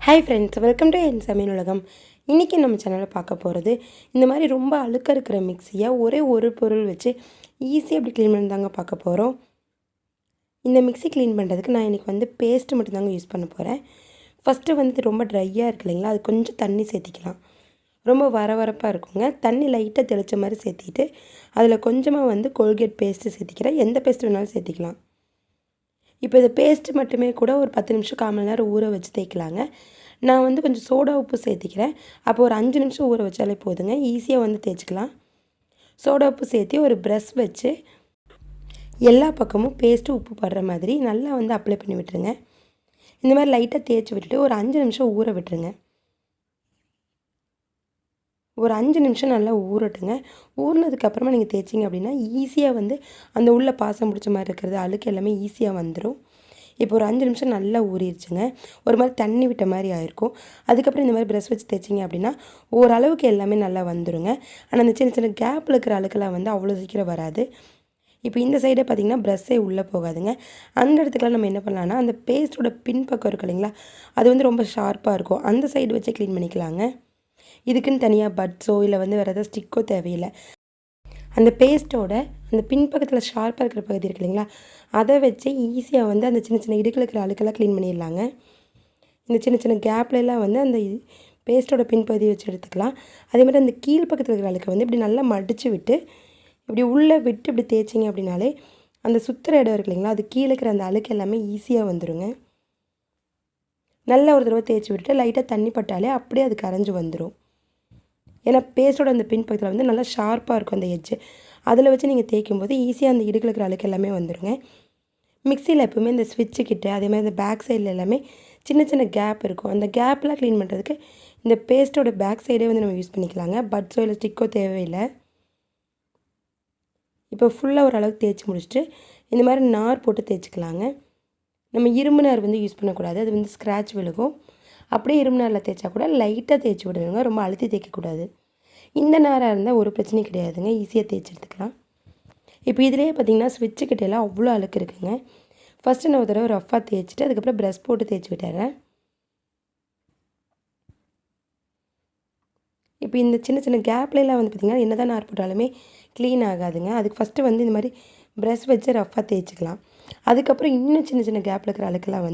Hi friends, welcome to என் சமையல் உலகம். இன்றைக்கி நம்ம சேனலில் பார்க்க போகிறது இந்த மாதிரி ரொம்ப அழுக்க இருக்கிற மிக்சியை ஒரே ஒரு பொருள் வச்சு ஈஸியாக எப்படி க்ளீன் பண்ணி தாங்க பார்க்க போகிறோம். இந்த மிக்சி க்ளீன் பண்ணுறதுக்கு நான் இன்றைக்கி பேஸ்ட்டு மட்டும்தாங்க யூஸ் பண்ண போகிறேன். ஃபஸ்ட்டு ரொம்ப ட்ரையாக இருக்கு இல்லைங்களா, அது கொஞ்சம் தண்ணி சேர்த்திக்கலாம். ரொம்ப வரவரப்பாக இருக்குங்க. தண்ணி லைட்டாக தெளித்த மாதிரி சேர்த்திட்டு அதில் கொஞ்சமாக கோல்கேட் பேஸ்ட்டு சேர்த்திக்கிறேன். எந்த பேஸ்ட்டு வேணாலும் சேர்த்திக்கலாம். இப்போ இந்த பேஸ்ட்டு மட்டுமே கூட ஒரு 10 நிமிஷம் 1/4 மணி நேரம் ஊற வச்சு தேய்க்கலாங்க. நான் கொஞ்சம் சோடா உப்பு சேர்த்திக்கிறேன். அப்போ ஒரு 5 நிமிஷம் ஊற வச்சாலே போதுங்க, ஈஸியாக தேய்ச்சிக்கலாம். சோடா உப்பு சேர்த்து ஒரு ப்ரஷ் வச்சு எல்லா பக்கமும் பேஸ்ட்டு உப்பு படுற மாதிரி நல்லா அப்ளை பண்ணி விட்டுருங்க. இந்த மாதிரி லைட்டாக தேய்ச்சி விட்டுட்டு ஒரு 5 நிமிஷம் ஊற விட்டுருங்க. ஒரு 5 நிமிஷம் நல்லா ஊறட்டுங்க. ஊறினதுக்கப்புறமா நீங்கள் தேய்ச்சிங்க அப்படின்னா ஈஸியாக அந்த உள்ள பாசம் பிடிச்ச மாதிரி இருக்கிறது அழுக்கு எல்லாமே ஈஸியாக வந்துடும். இப்போ ஒரு 5 நிமிஷம் நல்லா ஊறிடுச்சுங்க. ஒரு மாதிரி தண்ணி விட்ட மாதிரி ஆயிருக்கும். அதுக்கப்புறம் இந்த மாதிரி ப்ரஷ் வச்சு தேய்ச்சிங்க அப்படின்னா ஓரளவுக்கு எல்லாமே நல்லா வந்துடுங்க. ஆனால் அந்த சின்ன சின்ன கேப்பில் இருக்கிற அழுக்கெல்லாம் அவ்வளோ சீக்கிரம் வராது. இப்போ இந்த சைடே பார்த்திங்கன்னா ப்ரஷ்ஷே உள்ளே போகாதுங்க. அந்த இடத்துக்குலாம் நம்ம என்ன பண்ணலான்னா, அந்த பேஸ்ட்டோட பின்பக்கம் இருக்கு இல்லைங்களா, அது ரொம்ப ஷார்ப்பாக இருக்கும். அந்த சைடு வச்சு க்ளீன் பண்ணிக்கலாங்க. இதுக்குன்னு தனியாக பட்ஸோ இல்லை வேறு ஏதாவது ஸ்டிக்கோ தேவையில்லை. அந்த பேஸ்ட்டோட அந்த பின்பக்கத்தில் ஷார்ப்பாக இருக்கிற பகுதி இருக்கு இல்லைங்களா, அதை வச்சு ஈஸியாக அந்த சின்ன சின்ன இடுக்கில் இருக்கிற அழுக்கெல்லாம் க்ளீன் பண்ணிடலாங்க. இந்த சின்ன சின்ன கேப்லலாம் அந்த பேஸ்ட்டோட பின்பகுதி வச்சு எடுத்துக்கலாம். அதே மாதிரி அந்த கீழ் பக்கத்தில் இருக்கிற அழுக்கை இப்படி நல்லா மடித்து விட்டு இப்படி உள்ளே விட்டு இப்படி தேய்ச்சிங்க அப்படின்னாலே அந்த சுற்றுற இடம் இருக்கு இல்லைங்களா, அது கீழே இருக்கிற அந்த அழுக்கு எல்லாமே ஈஸியாக வந்துடுங்க. நல்லா ஒரு தடவை தேய்ச்சி விட்டுட்டு லைட்டாக தண்ணி பட்டாலே அப்படியே அது கரைஞ்சி வந்துடும். ஏன்னா பேஸ்ட்டோட அந்த பின்பக்கத்தில் நல்லா ஷார்ப்பாக இருக்கும் அந்த எட்ஜு. அதில் வச்சு நீங்கள் தேய்க்கும் போது ஈஸியாக அந்த இடுக்கில் இருக்கிற அழுக்கு எல்லாமே வந்துடுங்க. மிக்சியில் எப்போவுமே இந்த ஸ்விட்சு கிட்ட அதே மாதிரி இந்த பேக் சைடில் எல்லாமே சின்ன சின்ன கேப் இருக்கும். அந்த கேப்லாம் க்ளீன் பண்ணுறதுக்கு இந்த பேஸ்ட்டோட பேக் சைடே நம்ம யூஸ் பண்ணிக்கலாங்க. பட்ஸோ இல்லை ஸ்டிக்கோ தேவையில்லை. இப்போ ஃபுல்லாக ஓரளவுக்கு தேய்ச்சி முடிச்சுட்டு இந்த மாதிரி நார் போட்டு தேய்ச்சிக்கலாங்க. நம்ம இரும்பு நார் யூஸ் பண்ணக்கூடாது, அது ஸ்க்ராட்ச் விழுகும். அப்படியே இரும்பு நாரில் தேய்ச்சா கூட லைட்டாக தேய்ச்சி விடணுங்க, ரொம்ப அழுத்தி தேய்க்கக்கூடாது. இந்த நாராக இருந்தால் ஒரு பிரச்சனையும் கிடையாதுங்க, ஈஸியாக தேய்ச்சி எடுத்துக்கலாம். இப்போ இதிலே பார்த்திங்கன்னா ஸ்விட்சு கிட்டேலாம் அவ்வளோ அழுக்கு இருக்குங்க. ஃபஸ்ட்டு நான் ஒரு தடவை ரஃப்பாக தேய்ச்சிட்டு அதுக்கப்புறம் ப்ரஷ் போட்டு தேய்ச்சி விட்டுறேன். இப்போ இந்த சின்ன சின்ன கேப்லாம் பார்த்திங்கன்னா என்ன தான் நார் போட்டாலுமே க்ளீன் ஆகாதுங்க. அதுக்கு ஃபஸ்ட்டு இந்த மாதிரி ப்ரஷ் வச்சு ரஃப்பாக தேய்ச்சிக்கலாம். அதுக்கப்புறம் இன்னும் சின்ன சின்ன கேப்பில் இருக்கிற அழுக்கெல்லாம்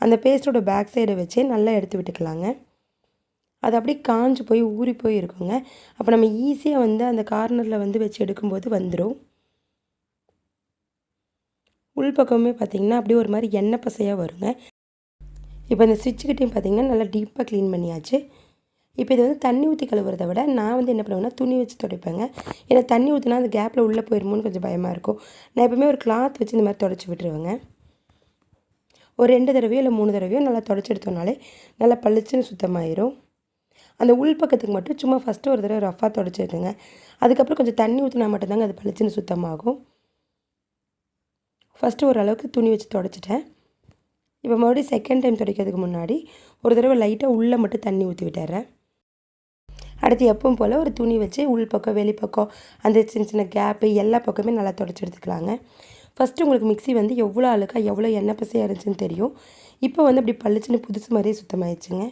அந்த பேஸ்ட்டோட பேக் சைடை வச்சே நல்லா எடுத்து விட்டுக்கலாங்க. அது அப்படியே காஞ்சு போய் ஊறி போய் இருக்குங்க. அப்போ நம்ம ஈஸியாக அந்த கார்னரில் வச்சு எடுக்கும்போது வந்துடும். உள்பக்கமே பார்த்திங்கன்னா அப்படியே ஒரு மாதிரி எண்ணெய் பசையாக வருங்க. இப்போ இந்த ஸ்விட்சுக்கிட்டையும் பார்த்திங்கன்னா நல்லா டீப்பாக க்ளீன் பண்ணியாச்சு. இப்போ இது தண்ணி ஊற்றி கழுவுறதை விட நான் என்ன பண்ணுவேன்னா துணி வச்சு துடைப்பேங்க. ஏன்னா தண்ணி ஊற்றினா அந்த கேப்பில் உள்ளே போயிடுமோன்னு கொஞ்சம் பயமாக இருக்கும். நான் எப்போவுமே ஒரு கிளாத் வச்சு இந்த மாதிரி துடைச்சி விட்டுருவேங்க. ஒரு 2 தடவையோ இல்லை 3 தடவையோ நல்லா துடைச்சி எடுத்தோம்னாலே நல்லா பளிச்சுன்னு சுத்தமாயிரும். அந்த உள் பக்கத்துக்கு மட்டும் சும்மா ஃபஸ்ட்டு ஒரு தடவை ரஃப்பாக துடைச்சி விட்டுருங்க. அதுக்கப்புறம் கொஞ்சம் தண்ணி ஊற்றினா மட்டும்தாங்க அது பளிச்சுன்னு சுத்தமாகும். ஃபஸ்ட்டு ஓரளவுக்கு துணி வச்சு துடைச்சிட்டேன். இப்போ மறுபடியும் செகண்ட் டைம் துடைக்கிறதுக்கு முன்னாடி ஒரு தடவை லைட்டாக உள்ளே மட்டும் தண்ணி ஊற்றி விட்டுறேன். அடுத்து எப்பவும் போல் ஒரு துணி வச்சு உள் பக்கம் வெளிப்பக்கம் அந்த சின்ன சின்ன கேப்பு எல்லா பக்கமே நல்லா துடைச்சி எடுத்துக்கலாங்க. ஃபஸ்ட்டு உங்களுக்கு மிக்ஸி எவ்வளோ அழுக்கா எவ்வளோ எண்ணெய் பசையாக இருந்துச்சுன்னு தெரியும். இப்போ அப்படி பளிச்சுன்னு புதுசு மாதிரியே சுத்தமாயிடுச்சுங்க.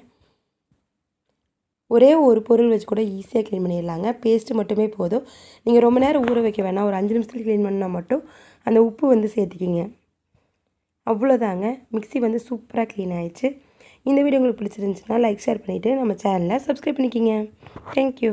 ஒரே ஒரு பொருள் வச்சு கூட ஈஸியாக க்ளீன் பண்ணிடலாங்க. பேஸ்ட்டு மட்டுமே போதும். நீங்கள் ரொம்ப நேரம் ஊற வைக்க வேணாம், ஒரு 5 நிமிஷத்தில் க்ளீன் பண்ணால் மட்டும் அந்த உப்பு சேர்த்திக்கிங்க. அவ்வளோதாங்க, மிக்ஸி சூப்பராக க்ளீன் ஆயிடுச்சு. இந்த வீடியோ உங்களுக்கு பிடிச்சிருந்துச்சுன்னா லைக் ஷேர் பண்ணிவிட்டு நம்ம சேனலை சப்ஸ்கிரைப் பண்ணிக்கிங்க. தேங்க்யூ.